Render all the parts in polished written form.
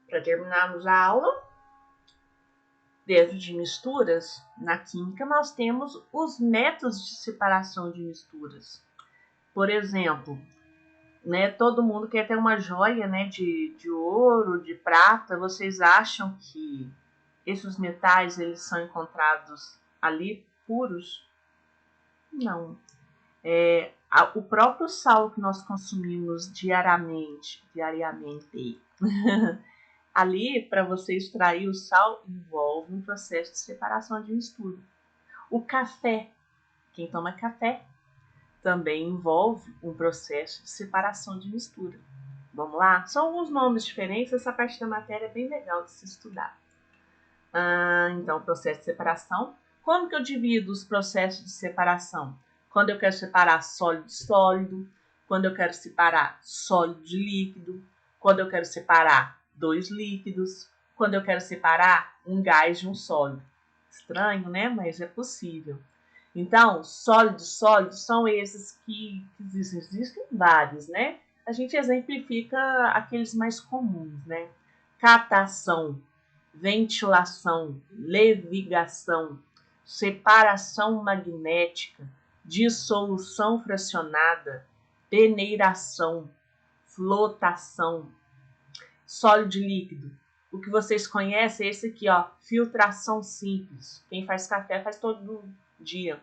Para terminarmos a aula, dentro de misturas, na química nós temos os métodos de separação de misturas. Por exemplo, né, todo mundo quer ter uma joia, né, de ouro, de prata. Vocês acham que esses metais eles são encontrados ali puros? Não. O próprio sal que nós consumimos diariamente ali, para você extrair o sal, envolve um processo de separação de mistura. O café, quem toma café, também envolve um processo de separação de mistura. Vamos lá? São alguns nomes diferentes, essa parte da matéria é bem legal de se estudar. Então, processo de separação. Como que eu divido os processos de separação? Quando eu quero separar sólido de sólido, quando eu quero separar sólido de líquido, quando eu quero separar dois líquidos, quando eu quero separar um gás de um sólido. Estranho, né? Mas é possível. Então, sólidos são esses que existem. Existem vários, né? A gente exemplifica aqueles mais comuns, né? Catação, ventilação, levigação, separação magnética, dissolução fracionada, peneiração, flotação, sólido e líquido. O que vocês conhecem é esse aqui, ó, filtração simples. Quem faz café faz todo dia.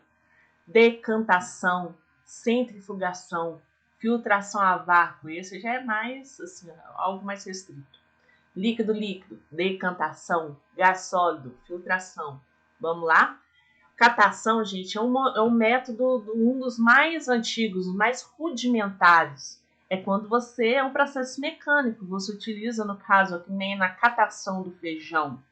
Decantação, centrifugação, filtração a vácuo. Esse já é mais, assim, algo mais restrito. Líquido, decantação, gás sólido, filtração. Vamos lá? Catação, gente, é um método, um dos mais antigos, mais rudimentares. É quando você é um processo mecânico. Você utiliza, no caso, aqui nem na catação do feijão,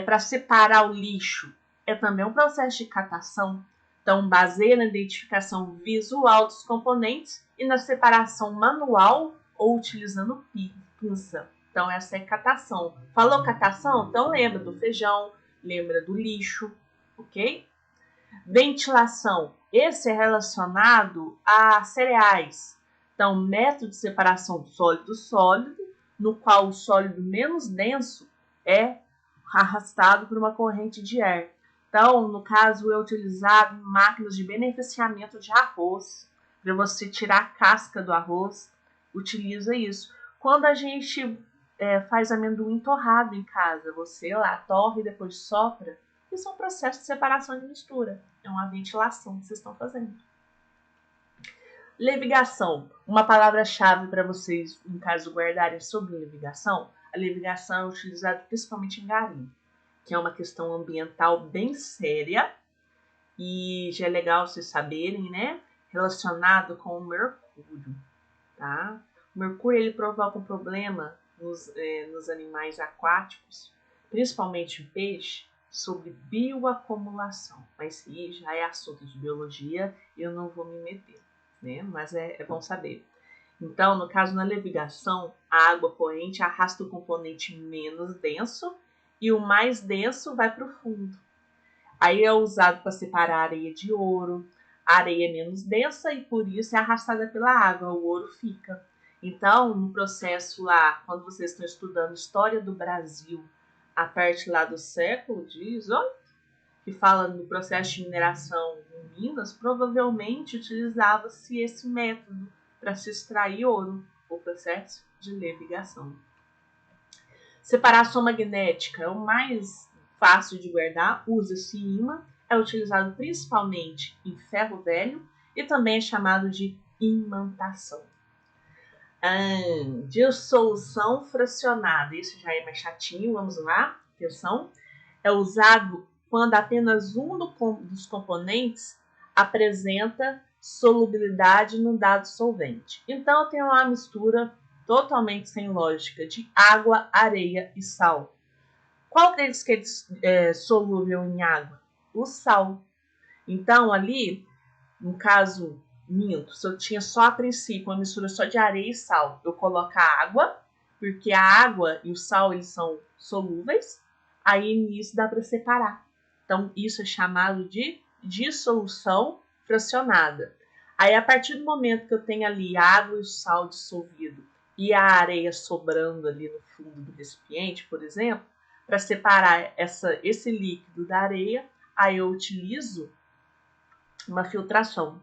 para separar o lixo. É também um processo de catação. Então, baseia na identificação visual dos componentes e na separação manual ou utilizando pinça. Então, essa é catação. Falou catação? Então, lembra do feijão, lembra do lixo, ok? Ventilação. Esse é relacionado a cereais. Então, método de separação sólido-sólido, no qual o sólido menos denso é arrastado por uma corrente de ar. Então, no caso, é utilizado em máquinas de beneficiamento de arroz. Para você tirar a casca do arroz, utiliza isso. Quando a gente faz amendoim torrado em casa, você lá torre e depois sopra, isso é um processo de separação de mistura. É uma ventilação que vocês estão fazendo. Levigação. Uma palavra-chave para vocês, no caso, guardarem sobre levigação. A levigação é utilizada principalmente em garimpo, que é uma questão ambiental bem séria e já é legal vocês saberem, né? Relacionado com o mercúrio, tá? O mercúrio, ele provoca um problema nos animais aquáticos, principalmente o peixe, sobre bioacumulação. Mas isso já é assunto de biologia e eu não vou me meter, né? Mas é bom saber. Então, no caso, na levigação, a água poente arrasta o componente menos denso e o mais denso vai para o fundo. Aí é usado para separar a areia de ouro. A areia é menos densa e por isso é arrastada pela água, o ouro fica. Então, no processo lá, quando vocês estão estudando História do Brasil, a parte lá do século XVIII, que fala no processo de mineração em Minas, provavelmente utilizava-se esse método para se extrair ouro, o processo de levigação. Separação magnética é o mais fácil de guardar, usa-se ímã, é utilizado principalmente em ferro velho e também é chamado de imantação. Dissolução fracionada, isso já é mais chatinho, vamos lá, atenção. É usado quando apenas um dos componentes apresenta solubilidade no dado solvente. Então, eu tenho uma mistura totalmente sem lógica de água, areia e sal. Qual deles que é solúvel em água? O sal. Então, ali, no caso, minto, se eu tinha só a princípio uma mistura só de areia e sal, eu coloco a água, porque a água e o sal eles são solúveis, aí nisso dá para separar. Então, isso é chamado de dissolução fracionada. Aí, a partir do momento que eu tenho ali água e o sal dissolvido e a areia sobrando ali no fundo do recipiente, por exemplo, para separar esse líquido da areia, aí eu utilizo uma filtração,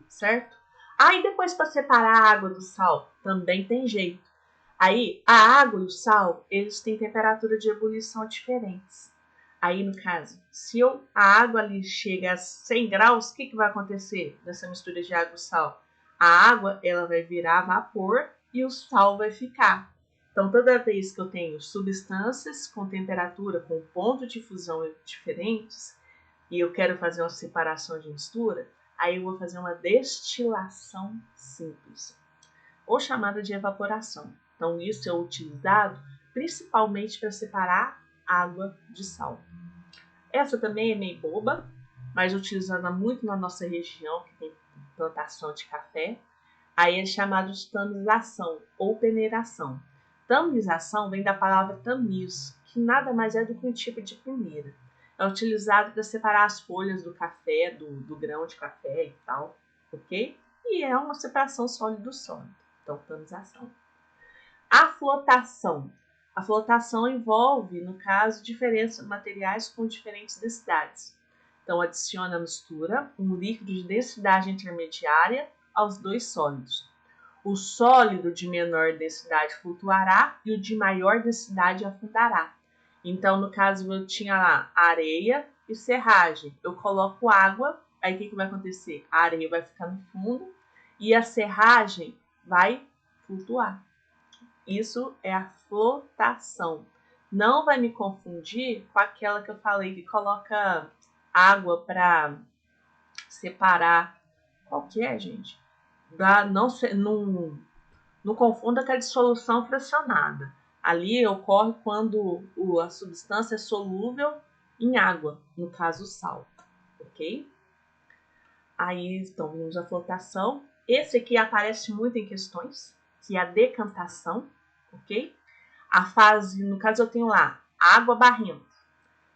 certo? Aí depois para separar a água do sal, também tem jeito. Aí a água e o sal, eles têm temperatura de ebulição diferentes. Aí no caso, se a água ali chega a 100 graus, o que vai acontecer nessa mistura de água e sal? A água ela vai virar vapor e o sal vai ficar. Então toda vez que eu tenho substâncias com temperatura, com ponto de fusão diferentes, e eu quero fazer uma separação de mistura, aí eu vou fazer uma destilação simples, ou chamada de evaporação. Então, isso é utilizado principalmente para separar água de sal. Essa também é meio boba, mas utilizada muito na nossa região, que tem plantação de café. Aí é chamado de tamização ou peneiração. Tamização vem da palavra tamiz, que nada mais é do que um tipo de peneira. É utilizado para separar as folhas do café, do grão de café e tal, ok? E é uma separação sólido-sólido. Então, tamização. A flotação. A flotação envolve, no caso, diferentes materiais com diferentes densidades. Então, adiciona à mistura um líquido de densidade intermediária aos dois sólidos. O sólido de menor densidade flutuará e o de maior densidade afundará. Então, no caso, eu tinha lá areia e serragem. Eu coloco água, aí o que vai acontecer? A areia vai ficar no fundo e a serragem vai flutuar. Isso é a flotação. Não vai me confundir com aquela que eu falei que coloca água para separar. Qual que é, gente? Não confunda com a dissolução fracionada. Ali ocorre quando a substância é solúvel em água, no caso sal, ok? Aí, então, vimos a flotação. Esse aqui aparece muito em questões, que é a decantação, ok? A fase, no caso eu tenho lá, água barrenta.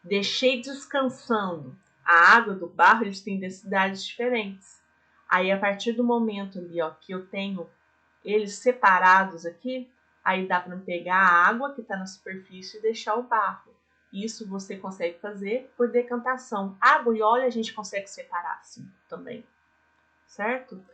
Deixei descansando. A água do barro, eles têm densidades diferentes. Aí, a partir do momento ali, ó, que eu tenho eles separados aqui, aí dá para pegar a água que está na superfície e deixar o barro. Isso você consegue fazer por decantação. Água e óleo a gente consegue separar assim também, certo?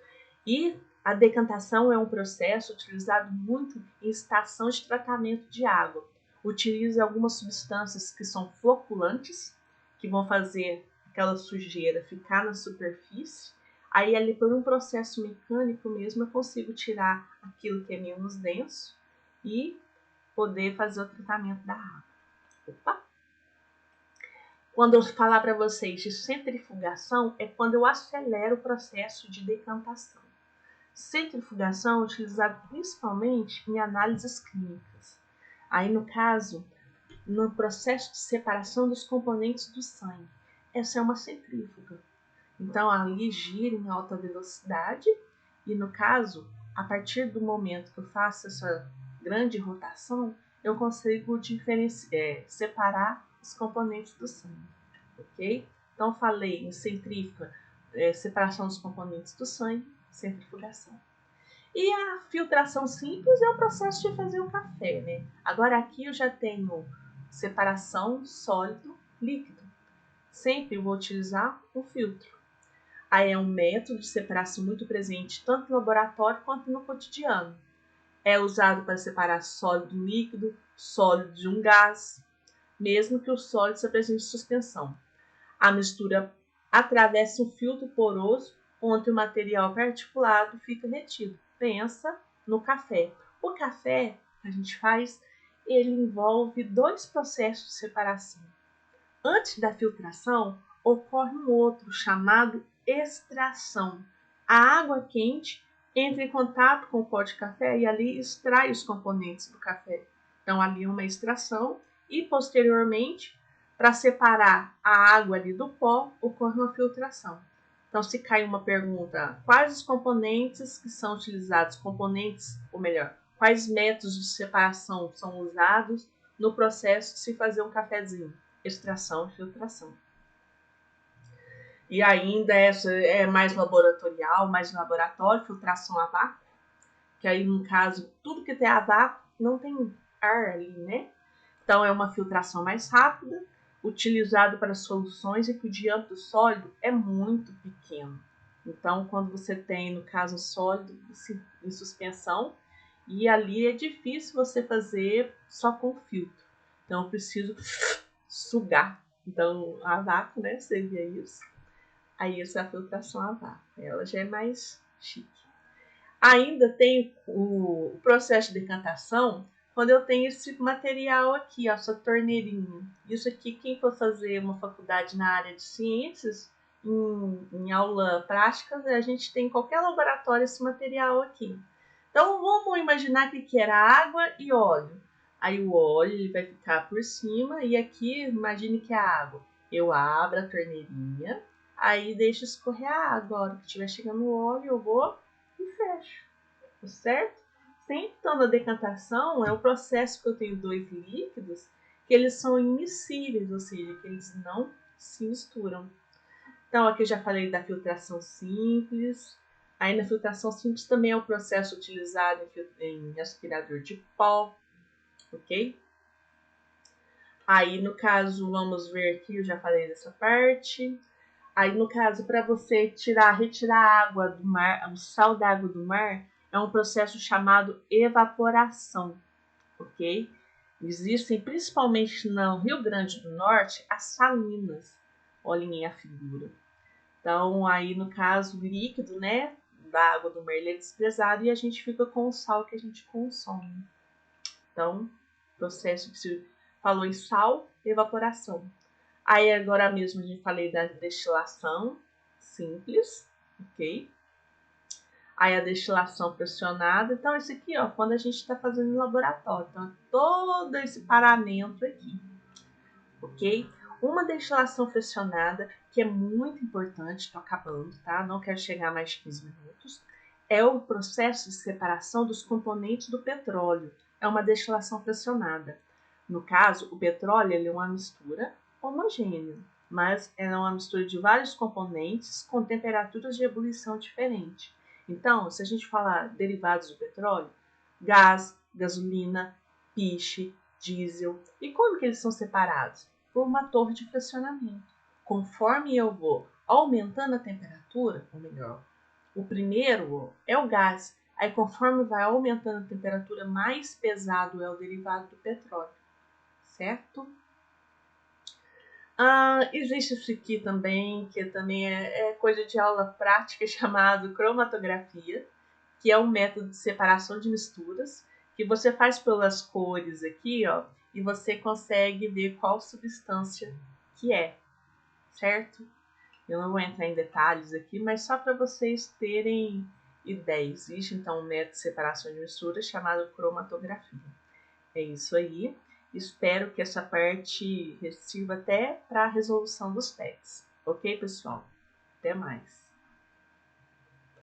E a decantação é um processo utilizado muito em estação de tratamento de água. Utiliza algumas substâncias que são floculantes, que vão fazer aquela sujeira ficar na superfície. Aí, ali por um processo mecânico mesmo, eu consigo tirar aquilo que é menos denso e poder fazer o tratamento da água. Opa! Quando eu falar para vocês de centrifugação, é quando eu acelero o processo de decantação. Centrifugação é utilizado principalmente em análises clínicas. Aí, no caso, no processo de separação dos componentes do sangue. Essa é uma centrífuga. Então, ali gira em alta velocidade e, no caso, a partir do momento que eu faço essa grande rotação, eu consigo separar os componentes do sangue, ok? Então, falei em centrífuga, separação dos componentes do sangue, centrifugação. E a filtração simples é o processo de fazer o café, né? Agora aqui eu já tenho separação sólido-líquido. Sempre vou utilizar o filtro. Aí é um método de separação muito presente tanto no laboratório quanto no cotidiano. É usado para separar sólido do líquido, sólido de um gás, mesmo que o sólido se apresente em suspensão. A mistura atravessa um filtro poroso, onde o material particulado fica retido. Pensa no café. O café que a gente faz, ele envolve dois processos de separação. Antes da filtração, ocorre um outro chamado extração. A água quente entra em contato com o pó de café e ali extrai os componentes do café. Então, ali uma extração e, posteriormente, para separar a água ali do pó, ocorre uma filtração. Então, se cai uma pergunta, quais os componentes que são utilizados, ou melhor, quais métodos de separação são usados no processo de se fazer um cafezinho? Extração e filtração. E ainda essa é mais laboratorial, mais laboratório, filtração a vácuo, que aí no caso, tudo que tem a vácuo não tem ar ali, né? Então é uma filtração mais rápida, utilizado para soluções em que o diâmetro sólido é muito pequeno. Então, quando você tem, no caso, sólido em suspensão, e ali é difícil você fazer só com filtro. Então, eu preciso sugar. Então, a vácuo, né? Seria isso. Aí, essa é a filtração a vácuo. Ela já é mais chique. Ainda tem o processo de decantação, quando eu tenho esse material aqui, ó, essa torneirinha. Isso aqui, quem for fazer uma faculdade na área de ciências, em aula prática, a gente tem em qualquer laboratório esse material aqui. Então, vamos imaginar que era água e óleo. Aí o óleo ele vai ficar por cima e aqui, imagine que é água. Eu abro a torneirinha, aí deixo escorrer a água. A hora que estiver chegando o óleo, eu vou e fecho, certo? Sempre então na decantação é o processo que eu tenho dois líquidos que eles são immiscíveis, ou seja, que eles não se misturam. Então aqui eu já falei da filtração simples. Aí na filtração simples também é o processo utilizado em aspirador de pó, ok? Aí no caso, vamos ver aqui, eu já falei dessa parte. Aí, no caso, para você retirar a água do mar, o sal da água do mar, é um processo chamado evaporação, ok? Existem, principalmente no Rio Grande do Norte, as salinas. Olhem a figura. Então, aí, no caso, o líquido, né, da água do mar, ele é desprezado e a gente fica com o sal que a gente consome. Então, processo que se falou em sal, evaporação. Aí agora mesmo a gente falei da destilação simples, ok? Aí a destilação pressionada. Então, esse aqui, ó, quando a gente está fazendo no laboratório. Então, todo esse paramento aqui, ok? Uma destilação pressionada, que é muito importante, estou acabando, tá? Não quero chegar a mais de 15 minutos. É o processo de separação dos componentes do petróleo. É uma destilação pressionada. No caso, o petróleo ele é uma mistura homogênea, mas é uma mistura de vários componentes com temperaturas de ebulição diferentes. Então, se a gente falar derivados do petróleo, gás, gasolina, piche, diesel, e como que eles são separados? Por uma torre de pressionamento. Conforme eu vou aumentando a temperatura, ou melhor, o primeiro é o gás. Aí, conforme vai aumentando a temperatura, mais pesado é o derivado do petróleo, certo? Existe isso aqui também, que também é coisa de aula prática, chamado cromatografia, que é um método de separação de misturas, que você faz pelas cores aqui, ó, e você consegue ver qual substância que é, certo? Eu não vou entrar em detalhes aqui, mas só para vocês terem ideia. Existe então um método de separação de misturas chamado cromatografia. É isso aí. Espero que essa parte sirva até para a resolução dos PECs. Ok, pessoal? Até mais.